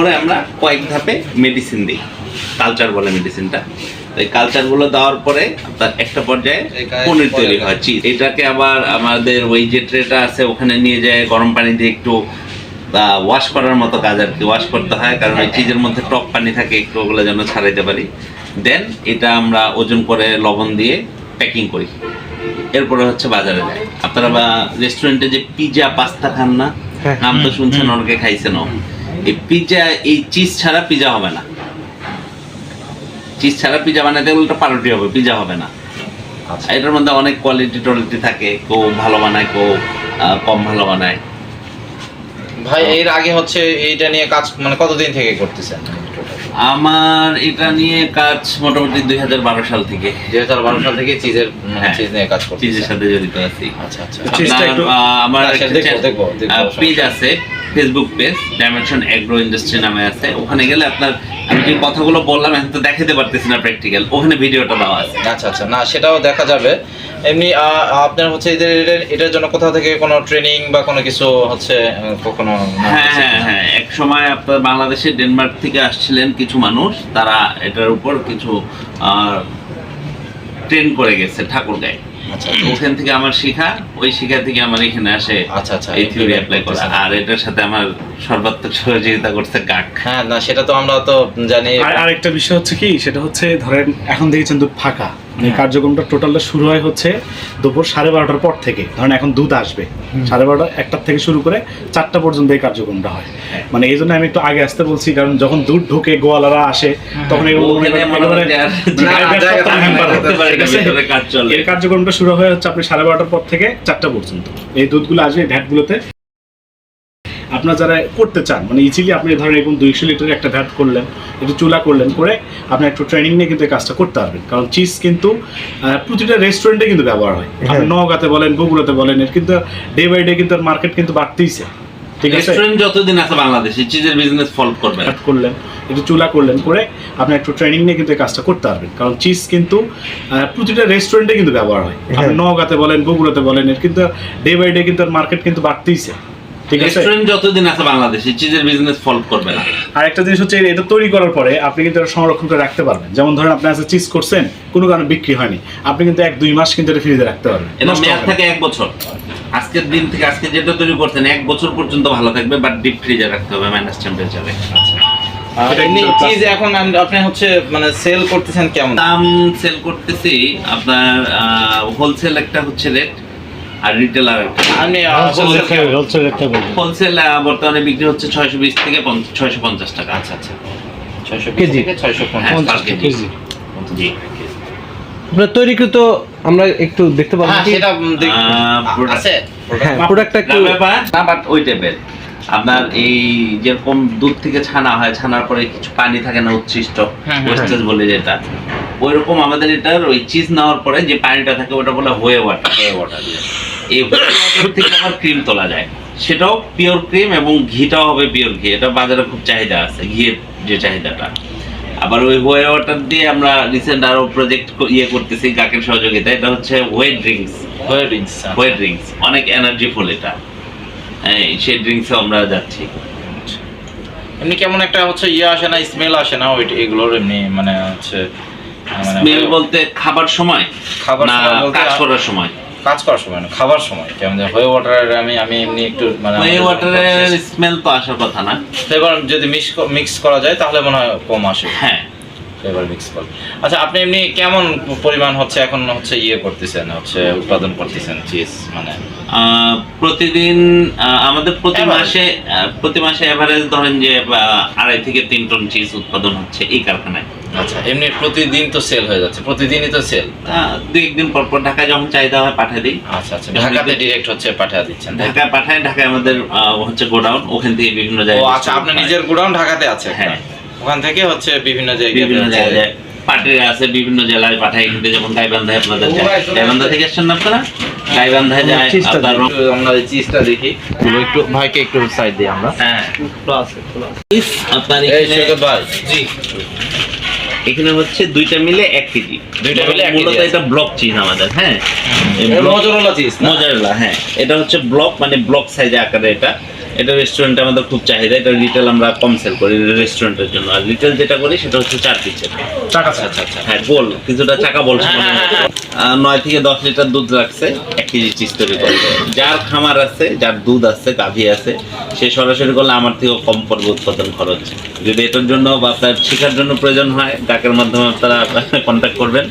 পরে আমরা কয়েক ধাপে মেডিসিন দিই, কালচার বলে মেডিসিনটা। এই কালচারগুলো দেওয়ার পরে আপনার একটা পর্যায়ে পনির তৈরি হয়, চিজ। এটাকে আবার আমাদের ওই যে ট্রেটা আছে ওখানে নিয়ে যায় গরম পানি দিয়ে একটু ওয়াশ করার মতো কাজ আর কি, ওয়াশ করতে হয়, কারণ ওই চিজের মধ্যে টক পানি থাকে, একটু ওগুলো যেন ছাড়াইতে পারি। দেন এটা আমরা ওজন করে লবণ দিয়ে প্যাকিং করি, এরপরে হচ্ছে বাজারে যায়। আপনারা বা রেস্টুরেন্টে যে পিজা পাস্তা খান না, নাম তো শুনছেন, অনেকে খাইছেন। এই পিজা, এই চিজ ছাড়া পিজা হবে না। চিজ ছাড়া পিজা বানাতে গেলে ওটা পাউরুটি হবে, পিজা হবে না। এটার মধ্যে অনেক কোয়ালিটি থাকে, কেউ ভালো বানায়, কেউ কম ভালো বানায়। ভাই এর আগে হচ্ছে এইটা নিয়ে কাজ মানে কতদিন থেকে করতেছেন? আমার এটা নিয়ে কাজ মোটামুটি 2012 সাল থেকে। 2012 সাল থেকে চিজ নিয়ে কাজ করতেছেন, চিজের সাথে জড়িত আছি। আচ্ছা আচ্ছা। আমার পেজ আছে, Facebook page dimension agro industry নামে আছে। ওখানে গেলে আপনার আমি যে কথাগুলো বললাম এখন তো দেখাতে পারতেছি না প্র্যাকটিক্যাল, ওখানে ভিডিওটা দেওয়া আছে। আচ্ছা আচ্ছা, না সেটাও দেখা যাবে। এমনি আপনার হচ্ছে এটার জন্য কোথাও থেকে কোনো ট্রেনিং বা কোনো কিছু হচ্ছে কখনো? হ্যাঁ, এক সময় আপনার বাংলাদেশে ডেনমার্ক থেকে আসছিলেন কিছু মানুষ, তারা এটার উপর কিছু ট্রেন করে গেছে ঠাকুরগাঁয়ে। ওখান থেকে আমার শিখা, ওই শিখা থেকে আমার এখানে আসে এই থিওরি অ্যাপ্লাই করা। আর এটার সাথে আমার সর্বাত্মক সহযোগিতা করছে কাক। হ্যাঁ, না সেটা তো আমরা তো জানি। আর একটা বিষয় হচ্ছে কি, সেটা হচ্ছে ধরেন এখন দেখেছেন দুধ ফাঁকা, মানে কার্যক্রমটা টোটালটা শুরু হয় হচ্ছে দুপুর 12:30টার পর থেকে। ধরেন এখন দুধ আসবে 12:30 1টার থেকে শুরু করে 4টা পর্যন্ত এই কার্যক্রমটা হয়। মানে এই জন্য আমি একটু আগে আসতে বলছি, কারণ যখন দুধ ঢোকে, গোয়ালারা আসে, তখন এই কার্যক্রমটা শুরু হয় হচ্ছে আপনি 12:30টার পর থেকে 4টা পর্যন্ত। এই দুধগুলো আসবে ভ্যাটগুলোতে। আপনারা যারা করতে চান, মানে ইজিলি আপনি ধরেন এরকম 200 লিটারের একটা ভ্যাট করলেন, একটু চুলা করলেন, করে আপনি একটু ট্রেনিং নিয়ে কিন্তু এই কাজটা করতে পারবেন। কারণ চিজ কিন্তু প্রতিটা রেস্টুরেন্টে কিন্তু ব্যবহার হয়। আপনি নওগাঁতে বলেন, বগুড়াতে বলেন, এর কিন্তু ডে বাই ডে কিন্তু মার্কেট কিন্তু বাড়তেইছে। ঠিক আছে, রেস্টুরেন্ট যতদিন আছে বাংলাদেশে চিজের বিজনেস ফলো করবেন, করলেন, একটু চুলা করলেন, করে আপনি একটু ট্রেনিং নিয়ে কিন্তু এই কাজটা করতে পারবেন। কারণ চিজ কিন্তু প্রতিটা রেস্টুরেন্টে কিন্তু ব্যবহার হয়। আপনি নওগাঁতে বলেন, বগুড়াতে বলেন, এর কিন্তু ডে বাই ডে কিন্তু মার্কেট কিন্তু বাড়তেইছে। রেস্টুরেন্ট যতদিন আছে বাংলাদেশে চিজের বিজনেস ফলো করবে না। আর একটা জিনিস হচ্ছে, এটা তৈরি করার পরে আপনি কিন্তু এটা সংরক্ষণ করে রাখতে পারবেন। যেমন ধরেন আপনি আজকে চিজ করছেন, কোনো কারণে বিক্রি হয়নি, আপনি কিন্তু 1-2 মাস কিন্তু এটা ফ্রিজে রাখতে পারবেন। এটা মেয়াদ থাকে 1 বছর। আজকের দিন থেকে আজকে যেটা তৈরি করছেন 1 বছর পর্যন্ত ভালো থাকবে, বাট ডিপ ফ্রিজে রাখতে হবে মাইনাস টেম্পারেচারে। চিজ এখন আপনি হচ্ছে মানে সেল করতেছেন কেমন দাম? সেল করতেছি আপনার হোলসেল একটা হচ্ছে রেট, আর রিটেলার একটা। আমি হোলসেল বর্তমানে বিক্রি হচ্ছে 620 থেকে 650 টাকা। আচ্ছা আচ্ছা, 620 থেকে 650 কেজি। জি, আপনার তৈরিকৃত আমরা একটু দেখতে পাবো? হ্যাঁ, সেটা আছে প্রোডাক্টটা একটু না, বাট ওই টাইপের আপনার এই যেরকম দুধ থেকে ছানা হয়, ছানার পরে কিছু পানি থাকে না, উচ্ছিষ্ট ওয়েস্টেজ বলে যেটা, ওইরকম আমাদের এটার ওই চিজ নেওয়ার পরে যে পানিটা থাকে ওটা বলে হোয়ে ওয়াটার। এই হোয়ে ওয়াটার থেকে আবার ক্রিম তোলা যায়, সেটাও পিওর ক্রিম, এবং ঘিটাও হবে পিওর ঘি। এটা বাজারে খুব চাহিদা আছে, ঘিয়ের যে চাহিদাটা। আবার ওই হোয়ে ওয়াটার দিয়ে আমরা রিসেন্ট আরো প্রজেক্ট করতেছি কাকের সহযোগিতা। এটা হচ্ছে হোয়ে ড্রিঙ্কস, অনেক এনার্জিফুল এটা। সেই ড্রিঙ্কসে আমরা যাচ্ছি। এমনি কেমন একটা হচ্ছে আসে না, স্মেল আসে না এগুলোর? এমনি মানে হচ্ছে স্মেল বলতে খাবার সময় না কাজ করার সময়? কাজ করার সময় না, খাবার সময় কেমন হোয়ে ওয়াটারের আমি এমনি একটু মানে হোয়ে ওয়াটারের স্মেল তো আসার কথা না। ফ্লেভার যদি মিক্স করা যায় তাহলে মনে হয় কম আসে। হ্যাঁ, ফ্লেভার মিক্স করে। আচ্ছা, আপনি এমনি কেমন পরিমাণ হচ্ছে এখন হচ্ছে করতেছেন, হচ্ছে উৎপাদন করতেছেন চিজ? মানে প্রতিদিন আমাদের প্রতি মাসে এভারেজ ধরেন যে 2.5 থেকে 3 টন চিজ উৎপাদন হচ্ছে এই কারখানায়। আচ্ছা, এমনি প্রতিদিন তো সেল হয়ে যাচ্ছে? প্রতিদিনই তো সেল? 2-1 দিন পর পর ঢাকায় যখন চাহিদা হয় পাঠিয়ে দিই। আচ্ছা আচ্ছা, ঢাকাতে ডিরেক্ট হচ্ছে পাঠিয়ে দিচ্ছেন? ঢাকায় পাঠায়, ঢাকায় আমাদের হচ্ছে গোডাউন, ওখান থেকে বিভিন্ন জায়গায়। ও আচ্ছা, আপনার নিজের গোডাউন ঢাকাতে আছে? হ্যাঁ, ওখান থেকে হচ্ছে বিভিন্ন জায়গায় পার্টিরা আছে, বিভিন্ন জেলায় পাঠায়। কিন্তু যেমন গাইবান্ধায় আপনাদের গাইবান্ধা থেকে আসছেন না আপনারা? গাইবান্ধায় যায় আপনার। আমরা এই চিজটা দেখি একটু, ভাইকে একটু সাইড দিই আমরা। হ্যাঁ, আপনার ভাই জি, এখানে হচ্ছে 2টা মিলে 1 কেজি। 2টা মিলে 1 কেজি। মূলত এটা ব্লক চিজ আমাদের। হ্যাঁ, মোজারেলা চিজ। মোজারেলা, হ্যাঁ, এটা হচ্ছে ব্লক, মানে ব্লক সাইজে আকারে এটা। এটা রেস্টুরেন্টে আমাদের খুব চাহিদা, এটা রিটেল আমরা কম সেল করি রেস্টুরেন্টের জন্য, আর রিটেল যেটা করি সেটা হচ্ছে 4 পিসের। চাকা আচ্ছা আচ্ছা। হ্যাঁ, গোল কিছুটা চাকা বল 9 থেকে 10 লিটার দুধ রাখছে 1 কেজি চিজ তৈরি করবে। যার খামার আছে, যার দুধ আছে, গাভী আছে, সে সরাসরি করলে আমার থেকেও কম পড়বে উৎপাদন খরচ। যদি এটার জন্য বা আপনার শেখার জন্য প্রয়োজন হয়, ডাকের মাধ্যমে আপনারা কন্ট্যাক্ট করবেন।